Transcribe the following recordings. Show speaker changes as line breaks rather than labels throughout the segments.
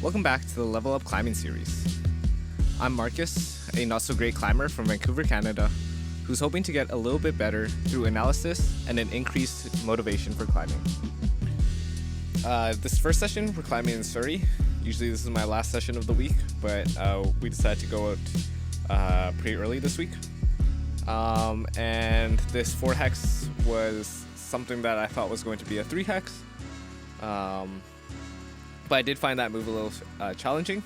Welcome back to the Level Up climbing series. I'm Marcus, a not-so-great climber from Vancouver, Canada, who's hoping to get a little bit better through analysis and an increased motivation for climbing. This first session, we're climbing in Surrey. Usually this is my last session of the week, but we decided to go out pretty early this week. And this 4 hex was something that I thought was going to be a 3 hex. But I did find that move a little challenging.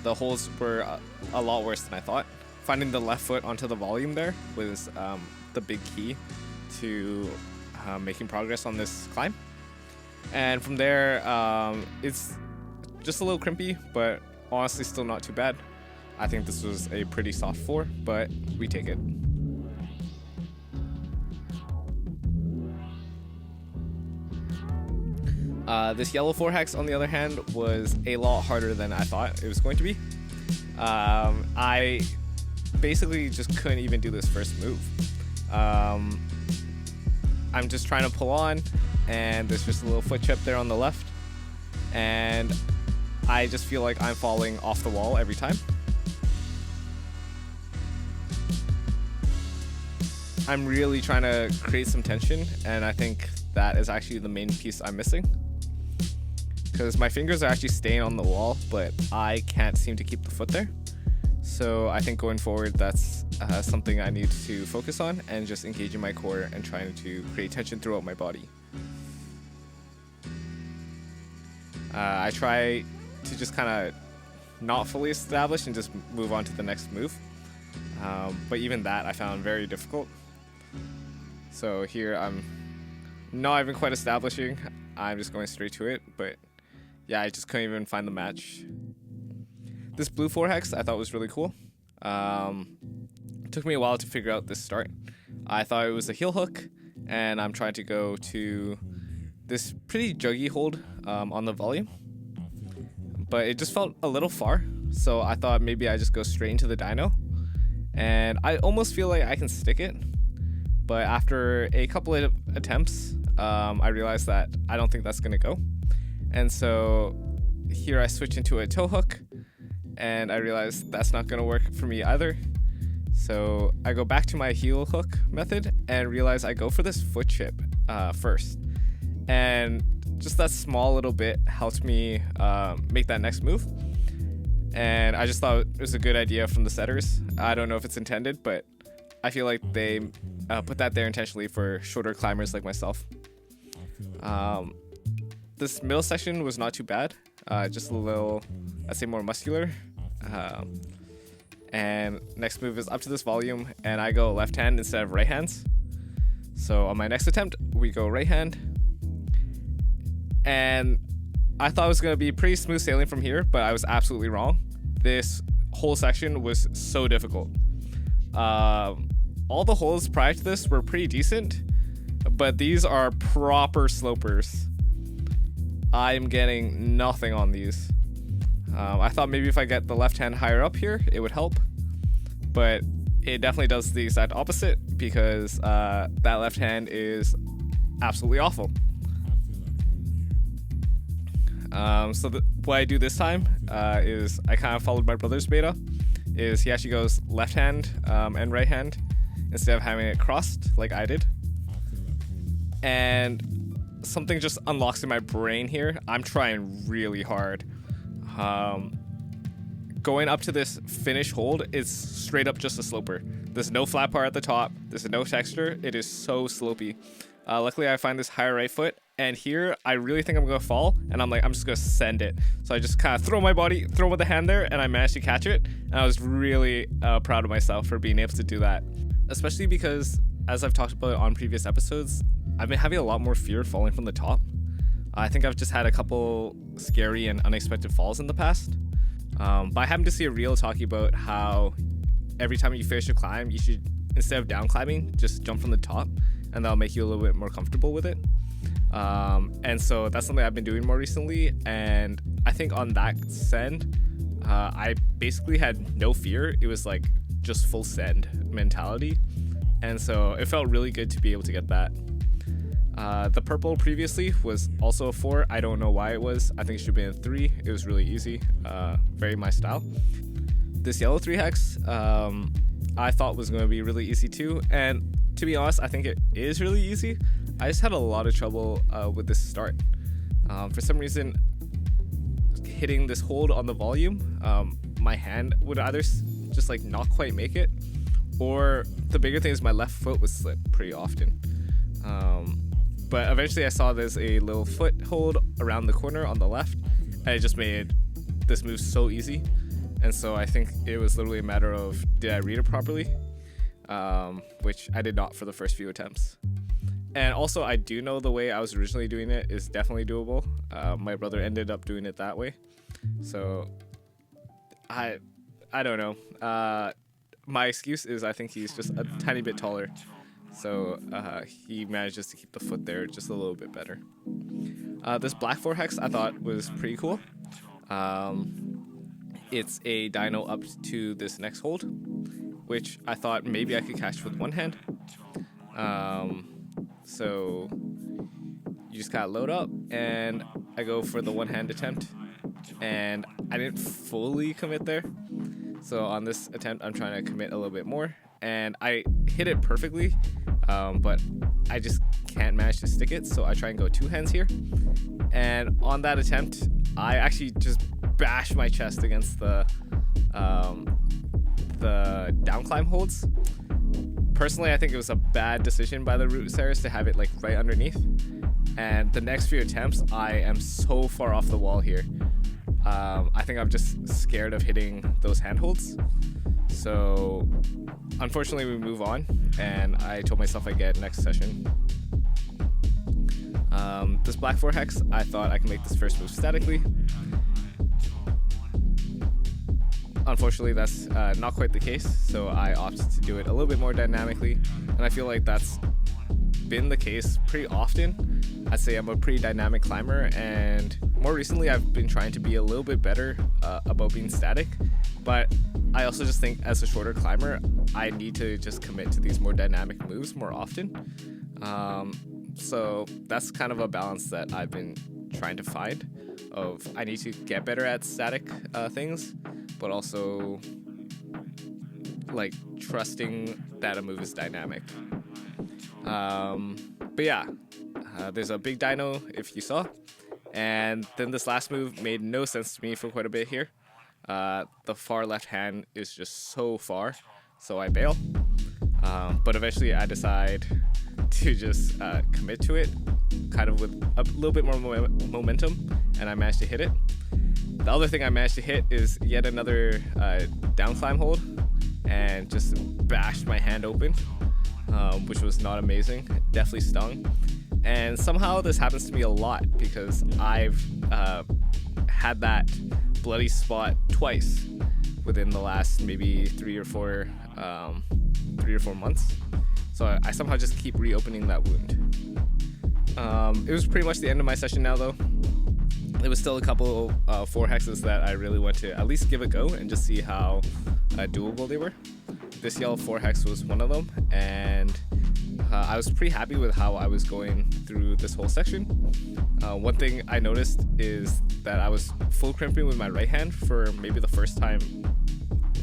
The holes were a lot worse than I thought. Finding the left foot onto the volume there was the big key to making progress on this climb. And from there, it's just a little crimpy, but honestly still not too bad. I think this was a pretty soft 4, but we take it. This yellow 4 hex, on the other hand, was a lot harder than I thought it was going to be. I basically just couldn't even do this first move. I'm just trying to pull on, and there's just a little foot chip there on the left, and I just feel like I'm falling off the wall every time. I'm really trying to create some tension, and I think that is actually the main piece I'm missing. Because my fingers are actually staying on the wall, but I can't seem to keep the foot there. So I think going forward, that's something I need to focus on, and just engaging my core and trying to create tension throughout my body. I try to just kind of not fully establish and just move on to the next move. But even that I found very difficult. So here I'm not even quite establishing. I'm just going straight to it, but yeah, I just couldn't even find the match. This blue 4 hex I thought was really cool. It took me a while to figure out this start. I thought it was a heel hook, and I'm trying to go to this pretty juggy hold on the volume. But it just felt a little far, so I thought maybe I just go straight into the dyno. And I almost feel like I can stick it. But after a couple of attempts, I realized that I don't think that's going to go. And so here I switch into a toe hook, and I realized that's not going to work for me either. So I go back to my heel hook method and realize I go for this foot chip first. And just that small little bit helped me make that next move. And I just thought it was a good idea from the setters. I don't know if it's intended, but I feel like they put that there intentionally for shorter climbers like myself. This middle section was not too bad, just a little, I'd say, more muscular. And next move is up to this volume, and I go left hand instead of right hands. So on my next attempt, we go right hand. And I thought it was going to be pretty smooth sailing from here, but I was absolutely wrong. This whole section was so difficult. All the holes prior to this were pretty decent, but these are proper slopers. I'm getting nothing on these. I thought maybe if I get the left hand higher up here, it would help, but it definitely does the exact opposite, because that left hand is absolutely awful. So what I do this time is I kind of followed my brother's beta. Is he actually goes left hand and right hand instead of having it crossed like I did. And something just unlocks in my brain here. I'm trying really hard. Going up to this finish hold is straight up just a sloper. There's no flat part at the top. There's no texture. It is so slopey. Luckily, I find this higher right foot, and here I really think I'm gonna fall, and I'm just gonna send it. So I just kind of throw my body, throw with the hand there, and I managed to catch it. And I was really proud of myself for being able to do that, especially because, as I've talked about on previous episodes, I've been having a lot more fear falling from the top. I think I've just had a couple scary and unexpected falls in the past. But I happened to see a reel talking about how every time you finish a climb, you should, instead of down climbing, just jump from the top, and that'll make you a little bit more comfortable with it. And so that's something I've been doing more recently, and I think on that send, I basically had no fear. It was like just full send mentality, and so it felt really good to be able to get that. The purple previously was also a 4. I don't know why it was. I think it should be a 3. It was really easy, very my style. This yellow 3 hex, I thought was going to be really easy too, and to be honest, I think it is really easy. I just had a lot of trouble with this start. For some reason, hitting this hold on the volume, my hand would either just like not quite make it, or the bigger thing is my left foot would slip pretty often. But eventually I saw there's a little foothold around the corner on the left, and it just made this move so easy. And so I think it was literally a matter of, did I read it properly? Which I did not for the first few attempts. And also I do know the way I was originally doing it is definitely doable. My brother ended up doing it that way. So I don't know. My excuse is I think he's just a tiny bit taller. So he manages to keep the foot there just a little bit better. This black 4 hex I thought was pretty cool. It's a dino up to this next hold, which I thought maybe I could catch with one hand. So you just kind of load up, and I go for the one hand attempt, and I didn't fully commit there. So on this attempt, I'm trying to commit a little bit more, and I hit it perfectly, but I just can't manage to stick it. So I try and go 2 hands here, and on that attempt, I actually just bashed my chest against the down climb holds. Personally, I think it was a bad decision by the root Ceres to have it like right underneath. And the next few attempts, I am so far off the wall here. I think I'm just scared of hitting those handholds. So unfortunately, we move on, and I told myself I'd get next session. This black 4 hex, I thought I could make this first move statically. Unfortunately, that's not quite the case, so I opted to do it a little bit more dynamically, and I feel like that's been the case pretty often. I'd say I'm a pretty dynamic climber, and more recently I've been trying to be a little bit better about being static, but I also just think as a shorter climber, I need to just commit to these more dynamic moves more often. So that's kind of a balance that I've been trying to find of I need to get better at static things, but also like trusting that a move is dynamic. But yeah, there's a big dino if you saw, and then this last move made no sense to me for quite a bit here. The far left hand is just so far, so I bail. But eventually I decide to just commit to it, kind of with a little bit more momentum, and I managed to hit it. The other thing I managed to hit is yet another down climb hold, and just bashed my hand open, which was not amazing. It definitely stung. And somehow this happens to me a lot because I've had that bloody spot twice within the last maybe 3 or 4 months. So I somehow just keep reopening that wound. It was pretty much the end of my session now, though. It was still a couple 4 hexes that I really want to at least give a go and just see how doable they were. This yellow 4 hex was one of them, and I was pretty happy with how I was going through this whole section. One thing I noticed is that I was full crimping with my right hand for maybe the first time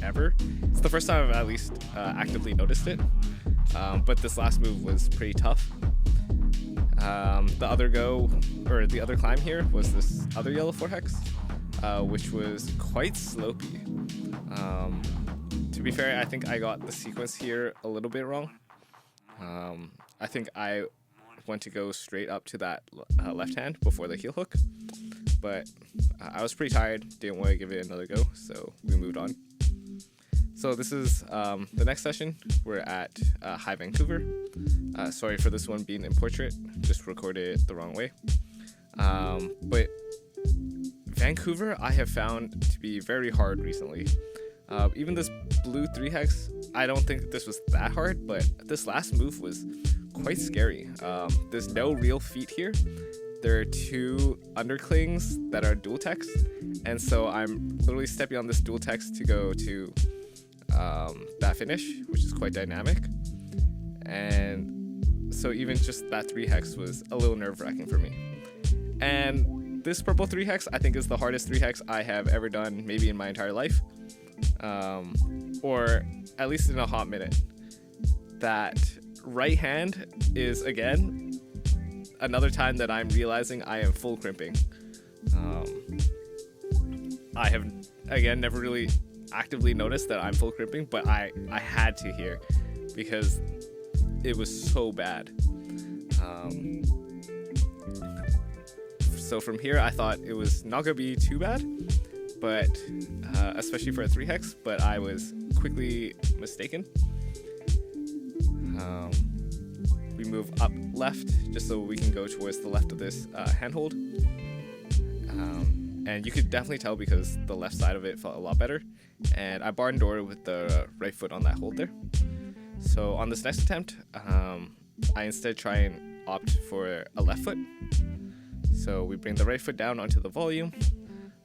ever. It's the first time I've at least actively noticed it, but this last move was pretty tough. The other climb here was this other yellow 4 hex, which was quite slopey. To be fair, I think I got the sequence here a little bit wrong. I think I went to go straight up to that left hand before the heel hook, but I was pretty tired, didn't want to give it another go, so we moved on. So this is the next session. We're at Hive Vancouver. Sorry for this one being in portrait, just recorded it the wrong way. But Vancouver I have found to be very hard recently. Even this blue 3 hex, I don't think this was that hard, but this last move was quite scary. There's no real feet here. There are 2 underclings that are dual text, and so I'm literally stepping on this dual text to go to that finish, which is quite dynamic. And So even just that 3 hex was a little nerve-wracking for me. And this purple 3 hex I think is the hardest 3 hex I have ever done, maybe in my entire life, or at least in a hot minute. That right hand is, again, another time that I'm realizing I am full crimping. I have, again, never really actively noticed that I'm full crimping, but I had to here because it was so bad. So from here, I thought it was not going to be too bad, but especially for a 3 hex, but I was quickly mistaken. We move up left just so we can go towards the left of this handhold. And you could definitely tell because the left side of it felt a lot better. And I barn door with the right foot on that hold there. So on this next attempt, I instead try and opt for a left foot. So we bring the right foot down onto the volume.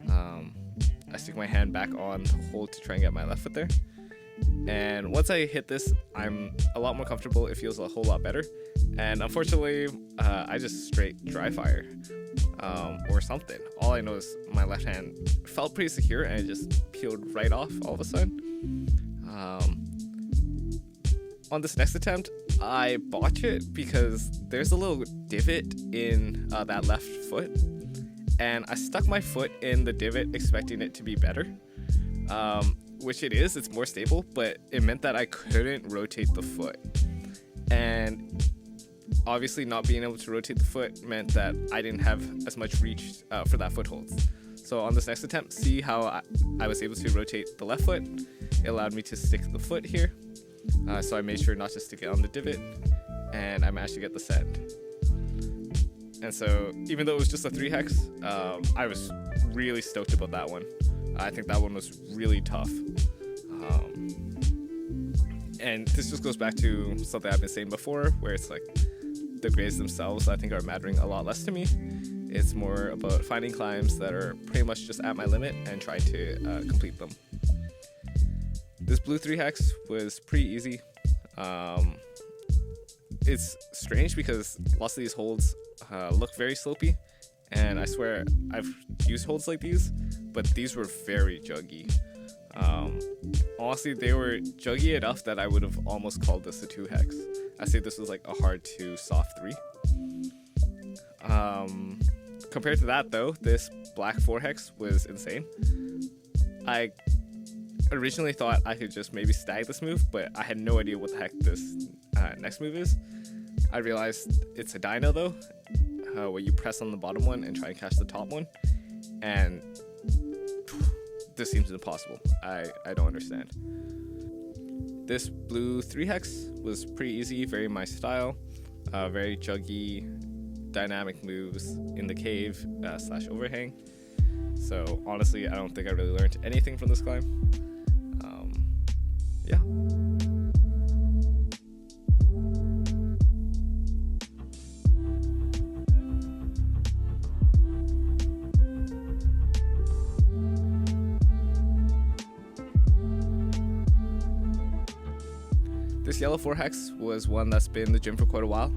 I stick my hand back on the hold to try and get my left foot there. And once I hit this, I'm a lot more comfortable. It feels a whole lot better. And unfortunately, I just straight dry fire or something. All I know is my left hand felt pretty secure and it just peeled right off all of a sudden. On this next attempt, I botch it because there's a little divot in that left foot. And I stuck my foot in the divot expecting it to be better. Which it is, it's more stable, but it meant that I couldn't rotate the foot. And obviously not being able to rotate the foot meant that I didn't have as much reach for that foothold. So on this next attempt, see how I was able to rotate the left foot. It allowed me to stick the foot here. So I made sure not to stick it on the divot, and I managed to get the send. And so even though it was just a 3 hex, I was really stoked about that one. I think that one was really tough. And this just goes back to something I've been saying before, where it's like the grades themselves I think are mattering a lot less to me. It's more about finding climbs that are pretty much just at my limit and trying to complete them. This blue 3 hex was pretty easy. It's strange because lots of these holds look very slopey, and I swear I've used holds like these, but these were very juggy. Honestly, they were juggy enough that I would have almost called this a 2 hex. I say this was like a hard 2, soft 3. Compared to that though, this black 4 hex was insane. I originally thought I could just maybe stag this move, but I had no idea what the heck this next move is. I realized it's a dyno though, where you press on the bottom one and try and catch the top one, and this seems impossible. I don't understand. This blue 3 hex was pretty easy, very my style, very juggy, dynamic moves in the cave / overhang. So honestly, I don't think I really learned anything from this climb. Yeah. This yellow 4 hex was one that's been in the gym for quite a while.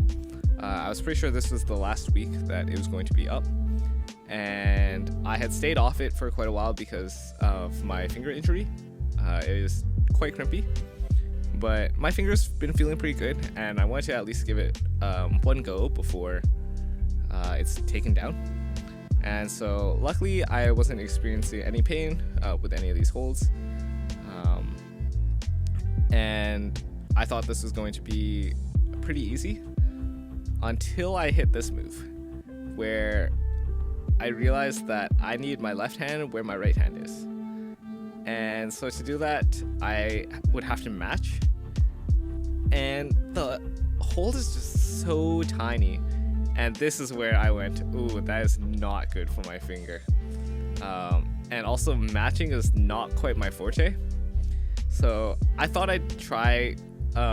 I was pretty sure this was the last week that it was going to be up, and I had stayed off it for quite a while because of my finger injury. It is quite crimpy, but my finger's been feeling pretty good, and I wanted to at least give it one go before it's taken down. And so luckily I wasn't experiencing any pain with any of these holds, and I thought this was going to be pretty easy until I hit this move, where I realized that I need my left hand where my right hand is. And so to do that, I would have to match. And the hold is just so tiny. And this is where I went, ooh, that is not good for my finger. And also matching is not quite my forte. So I thought I'd try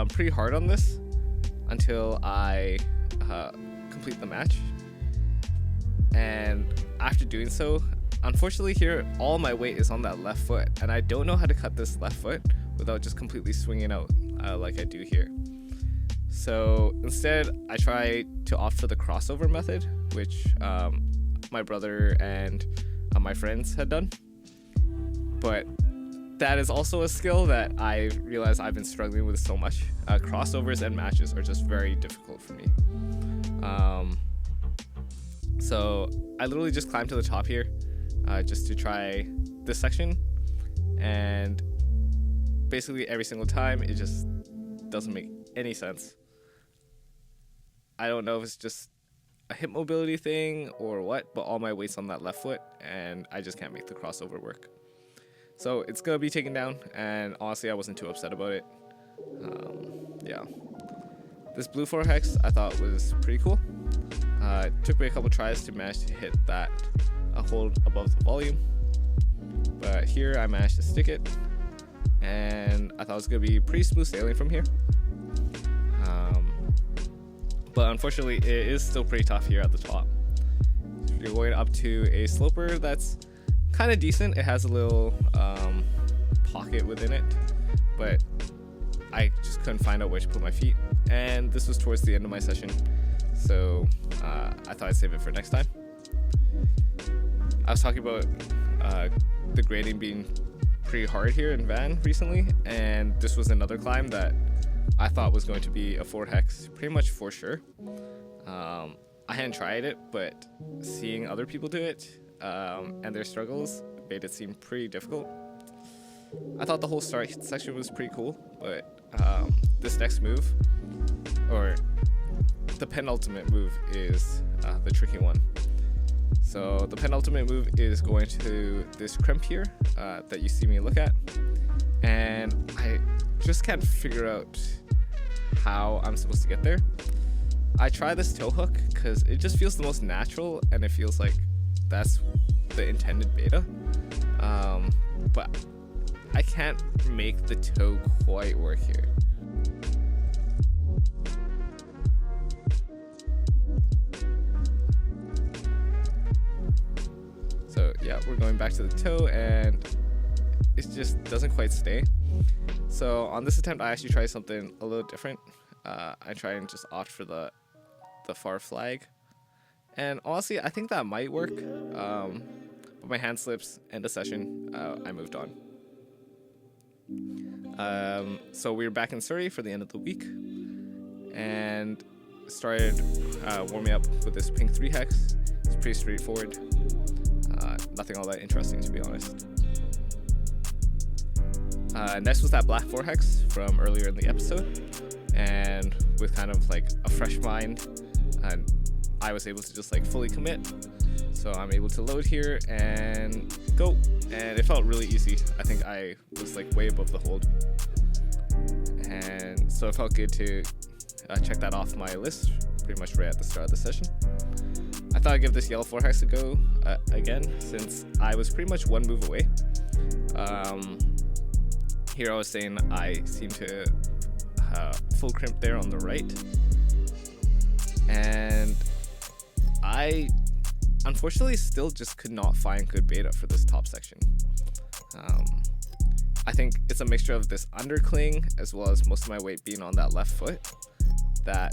pretty hard on this until I complete the match. And after doing so, unfortunately here, all my weight is on that left foot, and I don't know how to cut this left foot without just completely swinging out like I do here. So instead, I try to opt for the crossover method, which my brother and my friends had done. But that is also a skill that I realize I've been struggling with so much. Crossovers and matches are just very difficult for me. So I literally just climbed to the top here just to try this section, and basically every single time it just doesn't make any sense. I don't know if it's just a hip mobility thing or what, but all my weight's on that left foot and I just can't make the crossover work. So it's gonna be taken down, and honestly I wasn't too upset about it. Yeah. This blue 4 hex I thought was pretty cool. It took me a couple tries to manage to hit that hold above the volume, but here I managed to stick it, and I thought it was gonna be pretty smooth sailing from here. But unfortunately it is still pretty tough here at the top. You're going up to a sloper that's kind of decent. It has a little pocket within it, but I just couldn't find out where to put my feet, and this was towards the end of my session, so I thought I'd save it for next time. I was talking about the grading being pretty hard here in Van recently, and this was another climb that I thought was going to be a 4 hex pretty much for sure. I hadn't tried it, but seeing other people do it and their struggles made it seem pretty difficult. I thought the whole start section was pretty cool, but this next move, or the penultimate move, is the tricky one. So the penultimate move is going to this crimp here that you see me look at, and I just can't figure out how I'm supposed to get there. I try this toe hook because it just feels the most natural, and it feels like that's the intended beta, but I can't make the toe quite work here. So yeah, we're going back to the toe, and it just doesn't quite stay. So on this attempt I actually try something a little different. I try and just opt for the far flag, and honestly I think that might work, but my hand slips, end of session, I moved on. So we were back in Surrey for the end of the week, and started warming up with this pink 3 hex. It's pretty straightforward, nothing all that interesting, to be honest. Next was that black 4 hex from earlier in the episode, and with kind of like a fresh mind, I was able to just like fully commit. So I'm able to load here and go, and it felt really easy. I think I was like way above the hold, and so it felt good to check that off my list pretty much right at the start of the session. I thought I'd give this yellow 4 hex a go again, since I was pretty much one move away. Here I was saying I seem to full crimp there on the right, and I unfortunately still just could not find good beta for this top section. I think it's a mixture of this undercling as well as most of my weight being on that left foot, that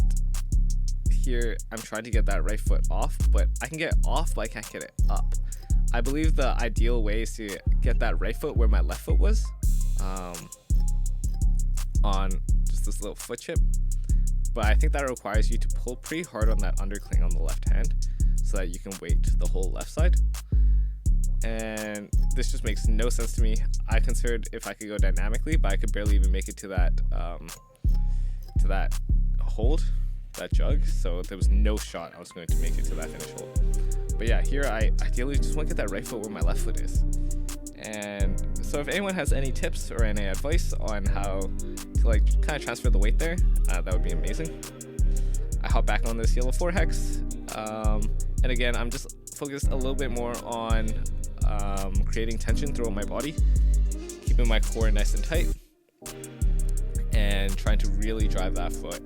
here I'm trying to get that right foot off, but I can get it off, but I can't get it up. I believe the ideal way is to get that right foot where my left foot was, on just this little foot chip, but I think that requires you to pull pretty hard on that undercling on the left hand so that you can weight the whole left side, and this just makes no sense to me. I considered if I could go dynamically, but I could barely even make it to that hold, that jug, so there was no shot I was going to make it to that finish hold. But yeah, here I ideally just want to get that right foot where my left foot is. And so if anyone has any tips or any advice on how to like kind of transfer the weight there, that would be amazing. I hop back on this yellow 4 hex, and again I'm just focused a little bit more on creating tension throughout my body, keeping my core nice and tight, and trying to really drive that foot.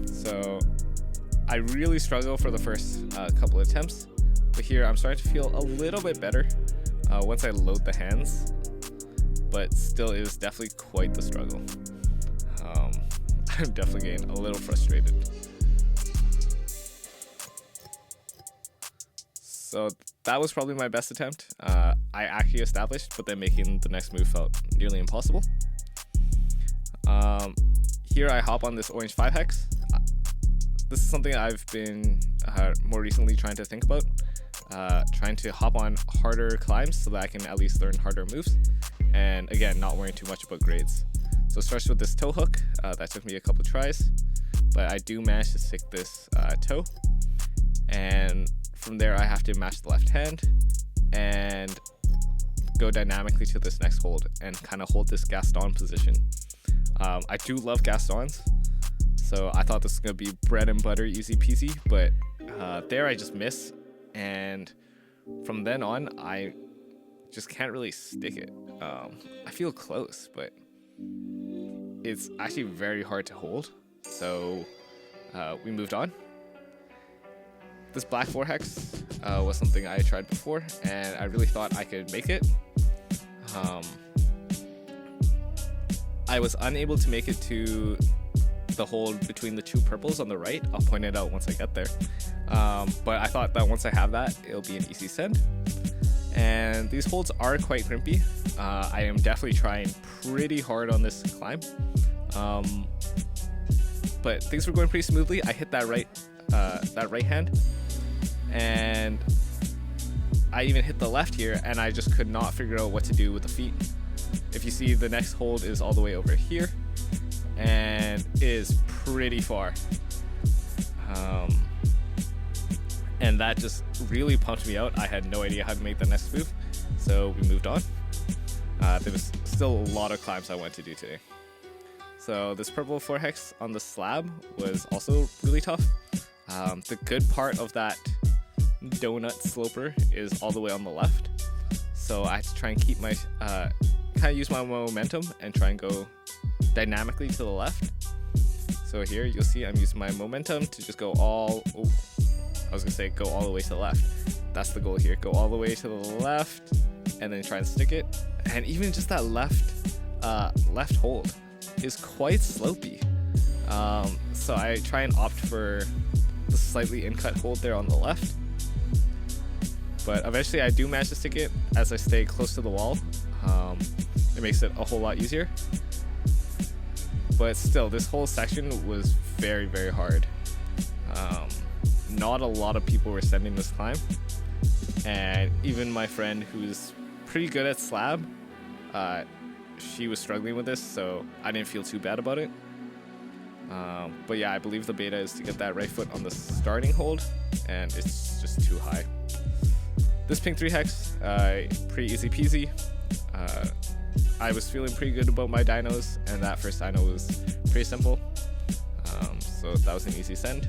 So I really struggle for the first couple attempts, but here I'm starting to feel a little bit better once I load the hands, but still it was definitely quite the struggle. I'm definitely getting a little frustrated. So that was probably my best attempt. I actually established, but then making the next move felt nearly impossible. Here I hop on this orange 5 hex. This is something I've been more recently trying to think about. Trying to hop on harder climbs so that I can at least learn harder moves. And again, not worrying too much about grades. So it starts with this toe hook. That took me a couple tries, but I do manage to stick this toe. And from there, I have to match the left hand and go dynamically to this next hold and kind of hold this Gaston position. I do love Gastons, so I thought this was going to be bread and butter, easy peasy, but there I just miss. And from then on, I just can't really stick it. I feel close, but it's actually very hard to hold. So we moved on. This black 4 hex was something I tried before, and I really thought I could make it. I was unable to make it to the hold between the 2 purples on the right. I'll point it out once I get there. But I thought that once I have that, it'll be an easy send. And these holds are quite crimpy. I am definitely trying pretty hard on this climb. But things were going pretty smoothly. I hit that right hand, and I even hit the left here, and I just could not figure out what to do with the feet. If you see, the next hold is all the way over here and is pretty far. And that just really pumped me out. I had no idea how to make the next move, so we moved on. There was still a lot of climbs I wanted to do today. So this purple 4 hex on the slab was also really tough. The good part of that donut sloper is all the way on the left. So I had to try and keep my, kind of use my momentum and try and go dynamically to the left. So here you'll see I'm using my momentum to just go all the way to the left. That's the goal here. Go all the way to the left and then try and stick it. And even just that left hold is quite slopey. So I try and opt for the slightly in-cut hold there on the left. But eventually I do manage to stick it as I stay close to the wall. It makes it a whole lot easier. But still, this whole section was very, very hard. Not a lot of people were sending this climb. And even my friend who's pretty good at slab, she was struggling with this, so I didn't feel too bad about it. But yeah, I believe the beta is to get that right foot on the starting hold, and it's just too high. This pink 3 hex, pretty easy peasy. I was feeling pretty good about my dynos, and that first dyno was pretty simple. So that was an easy send.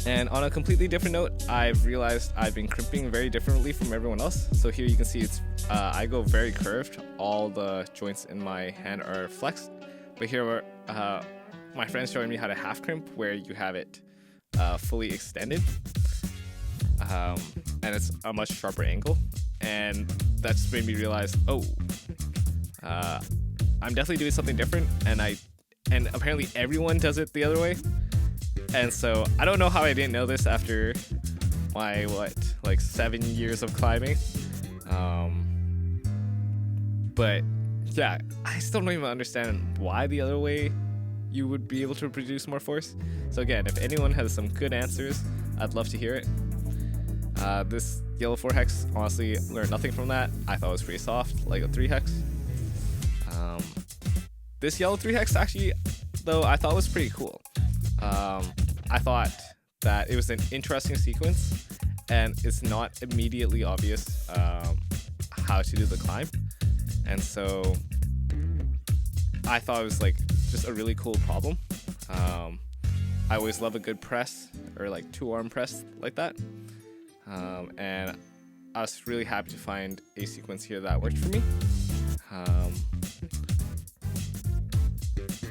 And on a completely different note, I've realized I've been crimping very differently from everyone else. So here you can see it's I go very curved. All the joints in my hand are flexed. But here, my friend's showing me how to half crimp, where you have it fully extended. And it's a much sharper angle. And that just made me realize, I'm definitely doing something different. And apparently everyone does it the other way. And so I don't know how I didn't know this after my 7 years of climbing. But yeah, I still don't even understand why the other way you would be able to produce more force. So again, if anyone has some good answers, I'd love to hear it. This yellow 4 hex, honestly, learned nothing from that. I thought it was pretty soft, like a 3 hex. This yellow 3 hex actually, though, I thought was pretty cool. I thought that it was an interesting sequence, and it's not immediately obvious how to do the climb. And so I thought it was just a really cool problem. I always love a good press, or 2-arm press like that. And I was really happy to find a sequence here that worked for me.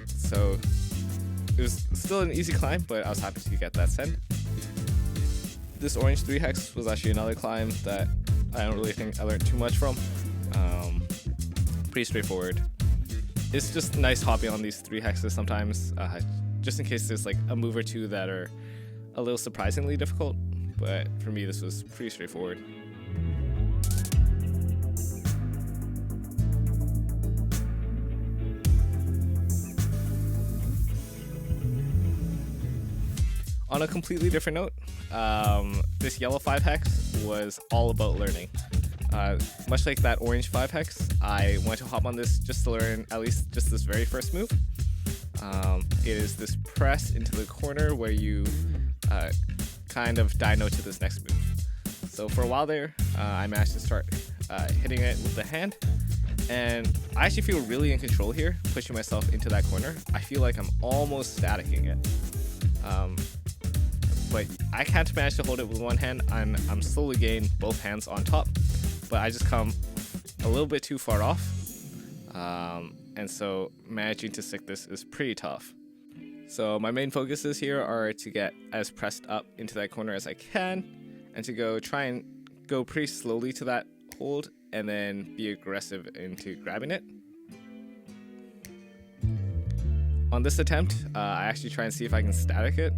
So it was still an easy climb, but I was happy to get that send. This orange 3 hex was actually another climb that I don't really think I learned too much from. Pretty straightforward. it's just nice hopping on these 3 hexes sometimes, just in case there's like a move or two that are a little surprisingly difficult. But for me, this was pretty straightforward. On a completely different note, this yellow 5 hex was all about learning. Much like that orange 5 hex, I want to hop on this just to learn at least just this very first move. It is this press into the corner where you kind of dino to this next move. So for a while there, I managed to start hitting it with the hand, and I actually feel really in control here, pushing myself into that corner. I feel like I'm almost staticking it. But I can't manage to hold it with one hand. I'm slowly getting both hands on top, but I just come a little bit too far off. And so managing to stick this is pretty tough. So my main focuses here are to get as pressed up into that corner as I can, and to try and go pretty slowly to that hold, and then be aggressive into grabbing it. On this attempt, I actually try and see if I can static it,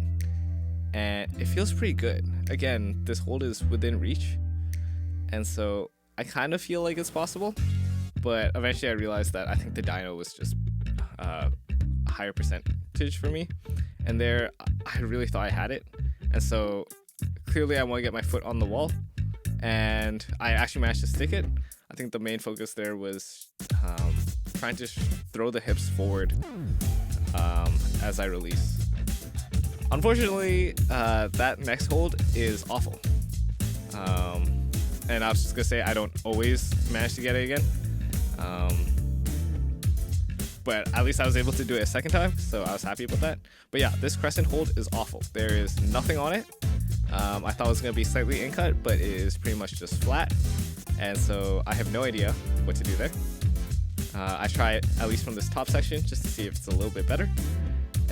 and it feels pretty good. Again, this hold is within reach, and so I kind of feel like it's possible, but eventually I realized that I think the dyno was just a higher percentage for me, and there I really thought I had it, and so clearly I want to get my foot on the wall, and I actually managed to stick it. I think the main focus there was trying to throw the hips forward as I release. Unfortunately, that next hold is awful. And I was just gonna say I don't always manage to get it again. But at least I was able to do it a second time, so I was happy about that. But yeah, this crescent hold is awful. There is nothing on it. I thought it was gonna be slightly in cut, but it is pretty much just flat. And so I have no idea what to do there. I try it at least from this top section just to see if it's a little bit better.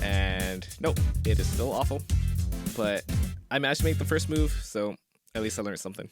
And nope, it is still awful. But I managed to make the first move, so at least I learned something.